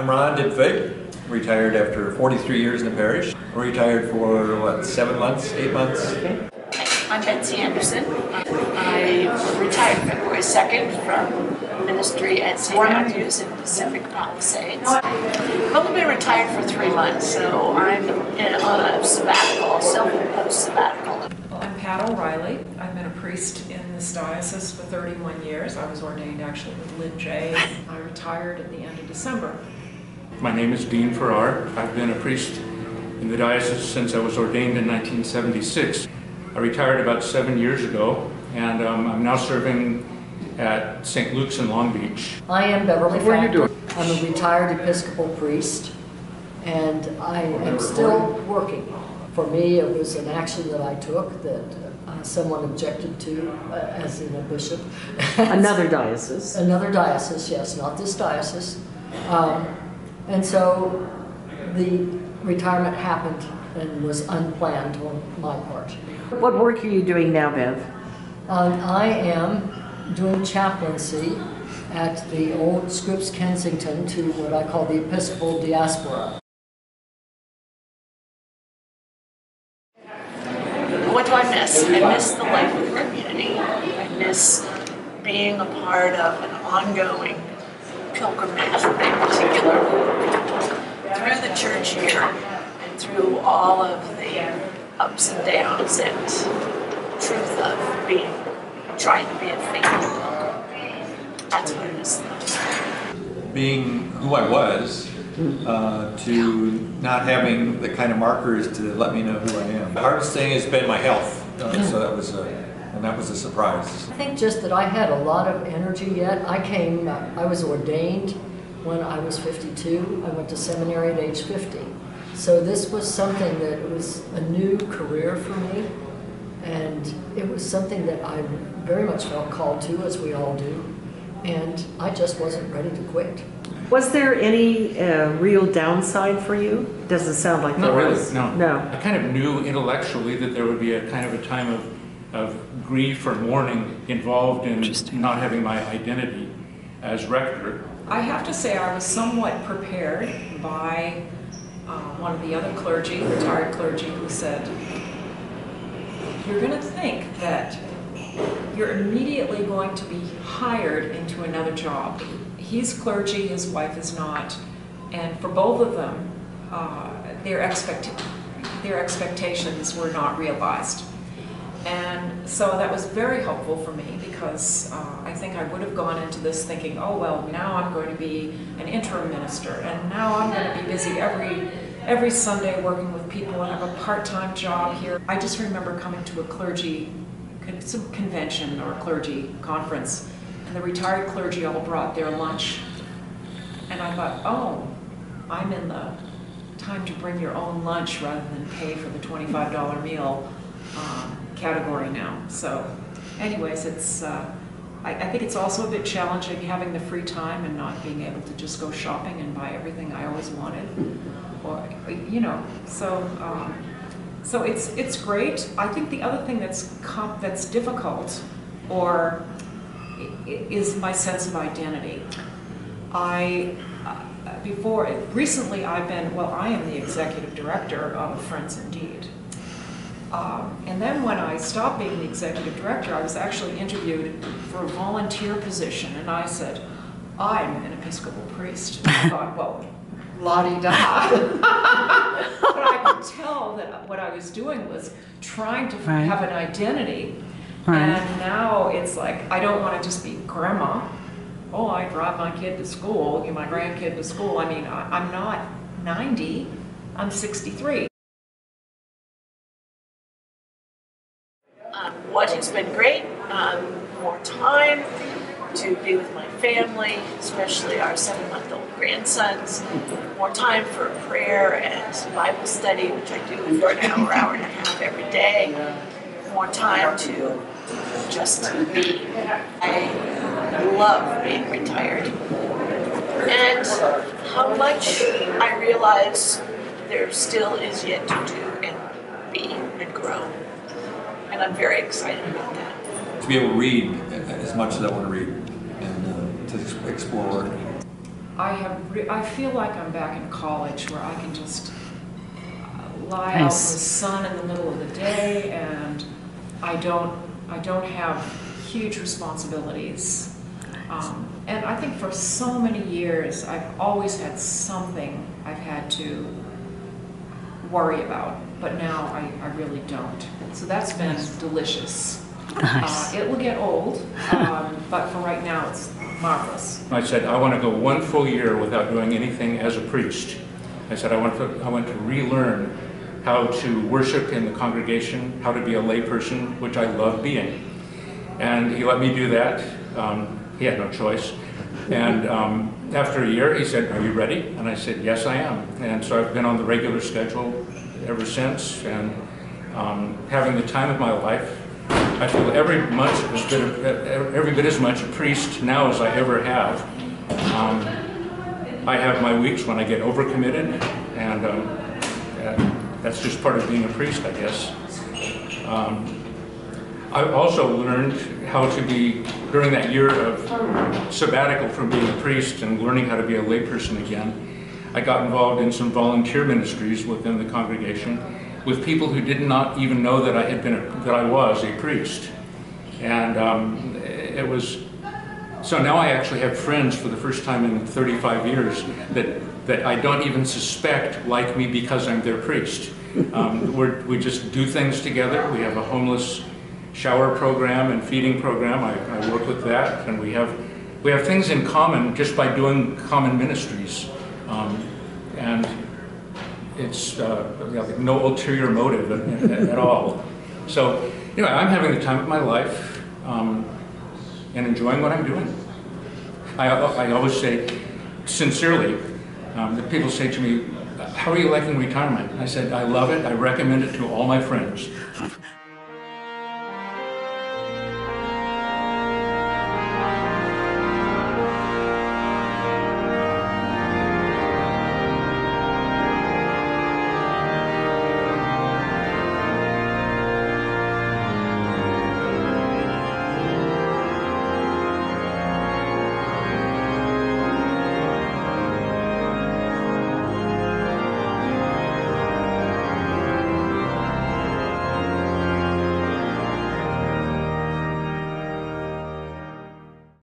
I'm Ron Dipfig, retired after 43 years in the parish. Retired for, what, 7 months, 8 months? Okay. I'm Betsy Anderson. I retired February 2nd from ministry at St. Matthew's in Pacific Palisades. I've only been retired for 3 months, so I'm on a sabbatical, self-imposed sabbatical. I'm Pat O'Reilly. I've been a priest in this diocese for 31 years. I was ordained actually with Lynn J. I retired at the end of December. My name is Dean Farrar. I've been a priest in the diocese since I was ordained in 1976. I retired about 7 years ago, and I'm now serving at St. Luke's in Long Beach. I am Beverly What are you Factor. doing? I'm a retired Episcopal priest, and I am still working. For me, it was an action that I took that someone objected to, as in a bishop. Another diocese. Another diocese, yes, not this diocese. And so the retirement happened and was unplanned on my part. What work are you doing now, Bev? I am doing chaplaincy at the old Scripps Kensington to what I call the Episcopal diaspora. What do I miss? I miss the life of the community. I miss being a part of an ongoing pilgrimage, in particular, through the church here and through all of the ups and downs and truth of trying to be a faithful pilgrim. That's what I miss the most. Being who I was, to not having the kind of markers to let me know who I am. The hardest thing has been my health, so that was a surprise. I think just that I had a lot of energy yet. I was ordained when I was 52. I went to seminary at age 50. So this was something that was a new career for me, and it was something that I very much felt called to, as we all do, and I just wasn't ready to quit. Was there any real downside for you? Doesn't sound like there was. Not really, No. I kind of knew intellectually that there would be a kind of a time of grief or mourning involved in not having my identity as rector. I have to say I was somewhat prepared by one of the other clergy, retired clergy, who said, you're going to think that you're immediately going to be hired into another job. He's clergy, his wife is not, and for both of them, their expectations were not realized. And so that was very helpful for me, because I think I would have gone into this thinking, oh well, now I'm going to be an interim minister, and now I'm going to be busy every Sunday working with people and have a part-time job here. I just remember coming to a clergy convention or a clergy conference, and the retired clergy all brought their lunch, and I thought, oh, I'm in the time to bring your own lunch rather than pay for the $25 meal category now. So anyways, it's I think it's also a bit challenging having the free time and not being able to just go shopping and buy everything I always wanted, or so it's great. I think the other thing that's difficult is my sense of identity. Recently I am the executive director of Friends Indeed. And then when I stopped being the executive director, I was actually interviewed for a volunteer position, and I said, I'm an Episcopal priest. And I thought, well, la-di-da. But I could tell that what I was doing was trying to have an identity. And now it's like, I don't want to just be grandma. Oh, I drive my kid to school, my grandkid to school. I mean, I'm not 90, I'm 63. What has been great, more time to be with my family, especially our 7-month-old grandsons, more time for prayer and Bible study, which I do for an hour and a half every day, more time to just be. I love being retired, and how much I realize there still is yet to do and be and grow. And I'm very excited about that. To be able to read as much as I want to read and to explore. I feel like I'm back in college where I can just lie out in the sun in the middle of the day, and I don't have huge responsibilities. And I think for so many years I've always had something I've had to worry about, but now I really don't. So that's been delicious. Nice. It will get old, but for right now it's marvelous. I said, I want to go 1 full year without doing anything as a priest. I said, I want to relearn how to worship in the congregation, how to be a layperson, which I love being. And he let me do that. He had no choice. And after a year, he said, are you ready? And I said, yes, I am. And so I've been on the regular schedule ever since, and having the time of my life. I feel every bit as much a priest now as I ever have. I have my weeks when I get overcommitted, and that's just part of being a priest, I guess. I also learned how to be, during that year of sabbatical from being a priest and learning how to be a layperson again, I got involved in some volunteer ministries within the congregation with people who did not even know that I was a priest. And it was, so now I actually have friends for the first time in 35 years that I don't even suspect like me because I'm their priest. We just do things together. We have a homeless shower program and feeding program. I work with that, and we have things in common just by doing common ministries. And it's no ulterior motive at all. So anyway, I'm having the time of my life and enjoying what I'm doing. I always say, sincerely, that people say to me, how are you liking retirement? I said, I love it. I recommend it to all my friends.